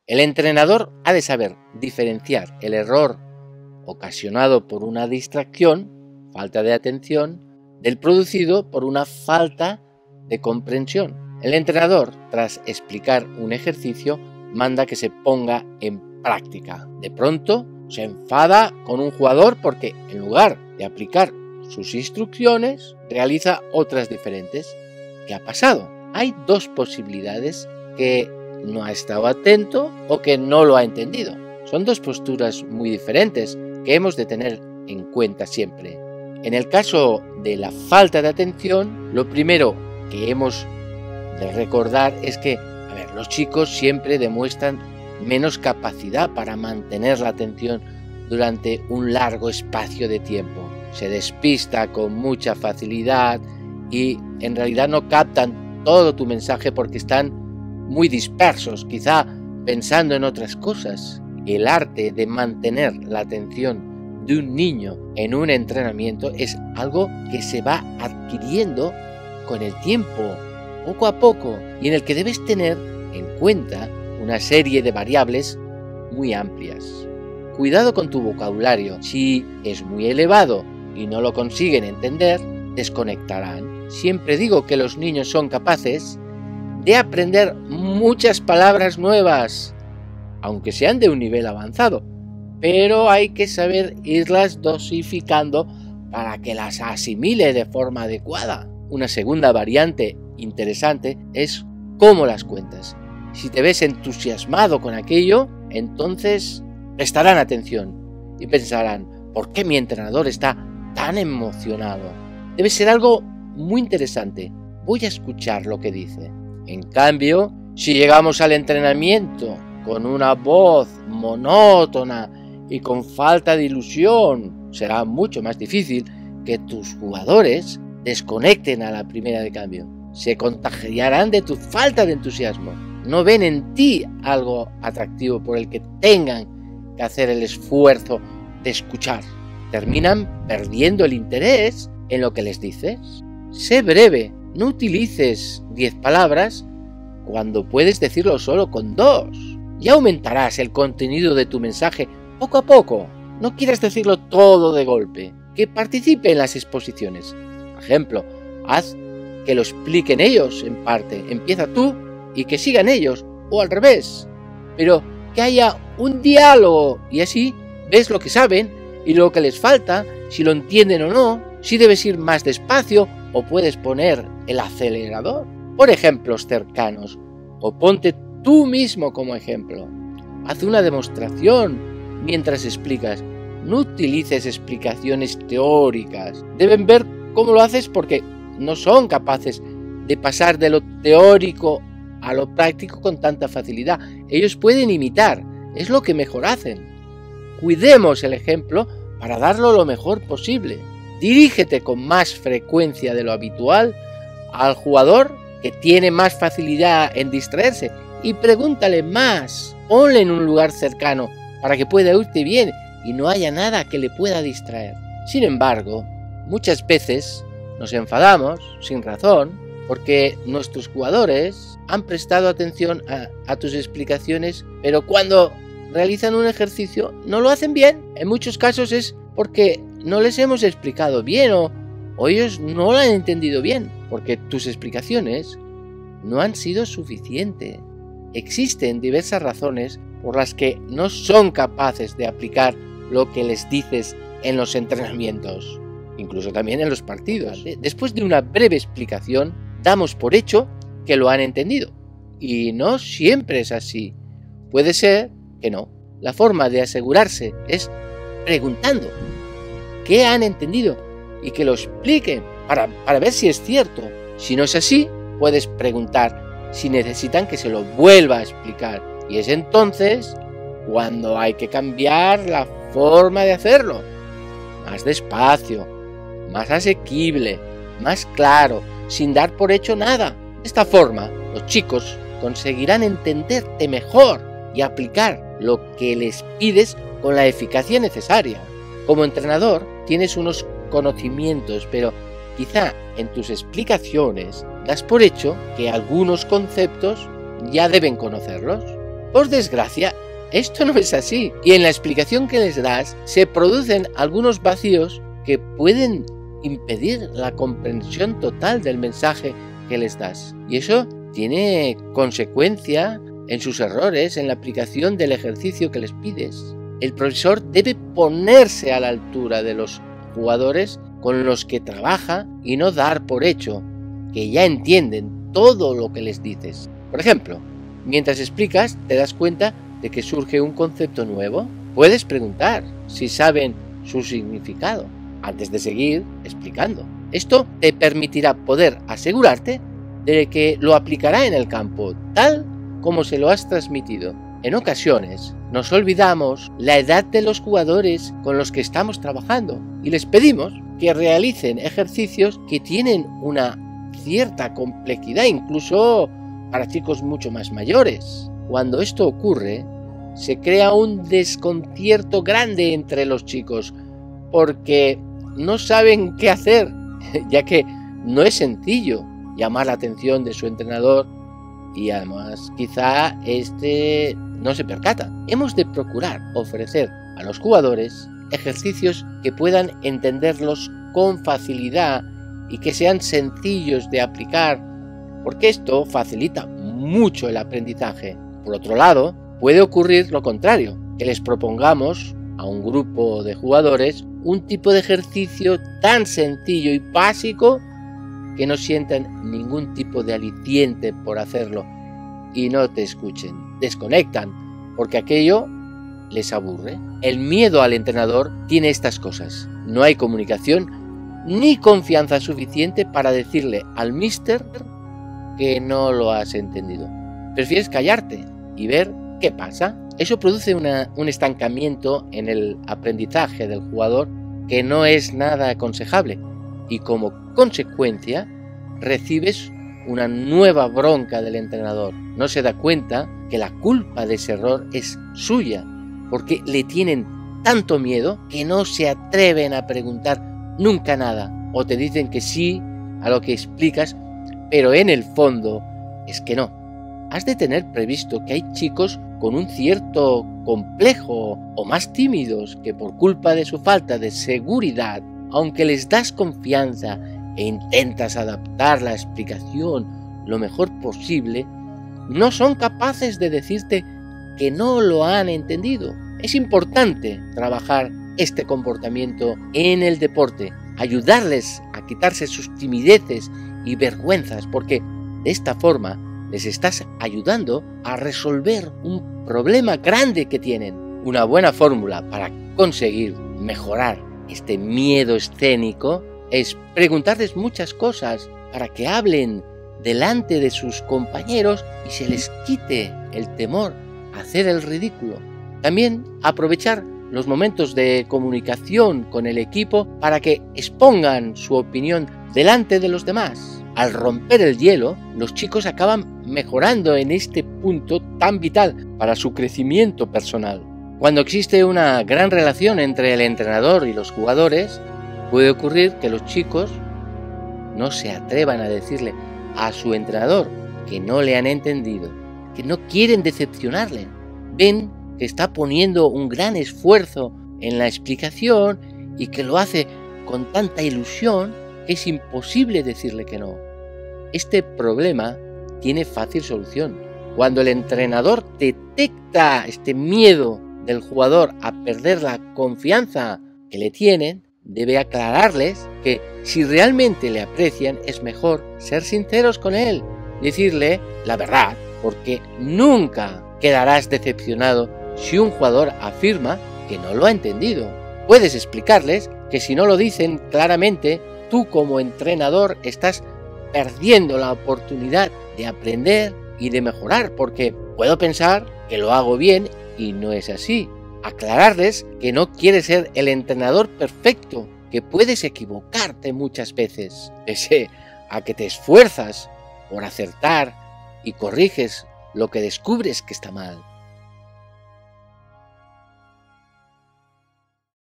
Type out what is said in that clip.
El entrenador ha de saber diferenciar el error ocasionado por una distracción, falta de atención, del producido por una falta de comprensión. El entrenador, tras explicar un ejercicio, manda que se ponga en práctica. De pronto, se enfada con un jugador porque, en lugar de aplicar sus instrucciones, realiza otras diferentes. ¿Qué ha pasado? Hay dos posibilidades: que no ha estado atento o que no lo ha entendido. Son dos posturas muy diferentes que hemos de tener en cuenta siempre. En el caso de la falta de atención, lo primero que hemos de recordar es que, los chicos siempre demuestran menos capacidad para mantener la atención durante un largo espacio de tiempo. Se despista con mucha facilidad y en realidad no captan todo tu mensaje porque están muy dispersos, quizá pensando en otras cosas. El arte de mantener la atención de un niño en un entrenamiento es algo que se va adquiriendo con el tiempo, poco a poco, y en el que debes tener en cuenta una serie de variables muy amplias. Cuidado con tu vocabulario. Si es muy elevado y no lo consiguen entender, desconectarán. Siempre digo que los niños son capaces de aprender muchas palabras nuevas, aunque sean de un nivel avanzado, pero hay que saber irlas dosificando para que las asimile de forma adecuada. Una segunda variante interesante es cómo las cuentas. Si te ves entusiasmado con aquello, entonces prestarán atención y pensarán: ¿por qué mi entrenador está tan emocionado? Debe ser algo muy interesante. Voy a escuchar lo que dice. En cambio, si llegamos al entrenamiento con una voz monótona y con falta de ilusión, será mucho más difícil que tus jugadores desconecten a la primera de cambio. Se contagiarán de tu falta de entusiasmo. No ven en ti algo atractivo por el que tengan que hacer el esfuerzo de escuchar. Terminan perdiendo el interés en lo que les dices. Sé breve, no utilices 10 palabras cuando puedes decirlo solo con 2. Ya aumentarás el contenido de tu mensaje poco a poco. No quieras decirlo todo de golpe. Que participe en las exposiciones. Por ejemplo, haz que lo expliquen ellos en parte. Empieza tú y que sigan ellos, o al revés. Pero que haya un diálogo y así ves lo que saben y lo que les falta, si lo entienden o no, si debes ir más despacio o puedes poner el acelerador. Por ejemplos cercanos, o ponte tú mismo como ejemplo. Haz una demostración mientras explicas. No utilices explicaciones teóricas. Deben ver cómo lo haces porque no son capaces de pasar de lo teórico a lo práctico con tanta facilidad. Ellos pueden imitar, es lo que mejor hacen. Cuidemos el ejemplo para darlo lo mejor posible. Dirígete con más frecuencia de lo habitual al jugador que tiene más facilidad en distraerse y pregúntale más. Ponle en un lugar cercano para que pueda oírte bien y no haya nada que le pueda distraer. Sin embargo, muchas veces nos enfadamos sin razón porque nuestros jugadores han prestado atención a tus explicaciones, pero cuando realizan un ejercicio no lo hacen bien. En muchos casos es porque no les hemos explicado bien o ellos no lo han entendido bien, porque tus explicaciones no han sido suficientes. Existen diversas razones por las que no son capaces de aplicar lo que les dices en los entrenamientos, incluso también en los partidos. Después de una breve explicación, damos por hecho que lo han entendido. Y no siempre es así. Puede ser que no. La forma de asegurarse es preguntando qué han entendido y que lo expliquen para ver si es cierto. Si no es así, puedes preguntar si necesitan que se lo vuelva a explicar. Y es entonces cuando hay que cambiar la forma de hacerlo. Más despacio, más asequible, más claro, sin dar por hecho nada. De esta forma, los chicos conseguirán entenderte mejor y aplicar lo que les pides con la eficacia necesaria. Como entrenador, tienes unos conocimientos, pero quizá en tus explicaciones das por hecho que algunos conceptos ya deben conocerlos. Por desgracia, esto no es así, y en la explicación que les das se producen algunos vacíos que pueden impedir la comprensión total del mensaje que les das. Y eso tiene consecuencia en sus errores, en la aplicación del ejercicio que les pides. El profesor debe ponerse a la altura de los jugadores con los que trabaja y no dar por hecho que ya entienden todo lo que les dices. Por ejemplo, mientras explicas te das cuenta de que surge un concepto nuevo. Puedes preguntar si saben su significado antes de seguir explicando. Esto te permitirá poder asegurarte de que lo aplicará en el campo, tal como se lo has transmitido. En ocasiones nos olvidamos la edad de los jugadores con los que estamos trabajando y les pedimos que realicen ejercicios que tienen una cierta complejidad, incluso para chicos mucho más mayores. Cuando esto ocurre, se crea un desconcierto grande entre los chicos porque no saben qué hacer, ya que no es sencillo llamar la atención de su entrenador y además quizá este no se percata. Hemos de procurar ofrecer a los jugadores ejercicios que puedan entenderlos con facilidad y que sean sencillos de aplicar, porque esto facilita mucho el aprendizaje. Por otro lado, puede ocurrir lo contrario, que les propongamos a un grupo de jugadores un tipo de ejercicio tan sencillo y básico que no sientan ningún tipo de aliciente por hacerlo y no te escuchen, desconectan, porque aquello les aburre. El miedo al entrenador tiene estas cosas: no hay comunicación ni confianza suficiente para decirle al míster que no lo has entendido. Prefieres callarte y ver qué pasa. Eso produce un estancamiento en el aprendizaje del jugador que no es nada aconsejable y como consecuencia recibes una nueva bronca del entrenador. No se da cuenta que la culpa de ese error es suya porque le tienen tanto miedo que no se atreven a preguntar nunca nada o te dicen que sí a lo que explicas, pero en el fondo es que no. Has de tener previsto que hay chicos con un cierto complejo o más tímidos que por culpa de su falta de seguridad, aunque les das confianza e intentas adaptar la explicación lo mejor posible, no son capaces de decirte que no lo han entendido. Es importante trabajar este comportamiento en el deporte, ayudarles a quitarse sus timideces y vergüenzas, porque de esta forma les estás ayudando a resolver un problema grande que tienen. Una buena fórmula para conseguir mejorar este miedo escénico es preguntarles muchas cosas para que hablen delante de sus compañeros y se les quite el temor a hacer el ridículo. También aprovechar los momentos de comunicación con el equipo para que expongan su opinión delante de los demás. Al romper el hielo, los chicos acaban mejorando en este punto tan vital para su crecimiento personal. Cuando existe una gran relación entre el entrenador y los jugadores, puede ocurrir que los chicos no se atrevan a decirle a su entrenador que no le han entendido, que no quieren decepcionarle. Ven que está poniendo un gran esfuerzo en la explicación y que lo hace con tanta ilusión que es imposible decirle que no. Este problema tiene fácil solución. Cuando el entrenador detecta este miedo del jugador a perder la confianza que le tienen, debe aclararles que si realmente le aprecian es mejor ser sinceros con él, decirle la verdad, porque nunca quedarás decepcionado si un jugador afirma que no lo ha entendido. Puedes explicarles que si no lo dicen claramente, tú como entrenador estás perdiendo la oportunidad de aprender y de mejorar, porque puedo pensar que lo hago bien y no es así. Aclararles que no quieres ser el entrenador perfecto, que puedes equivocarte muchas veces, pese a que te esfuerzas por acertar y corriges lo que descubres que está mal.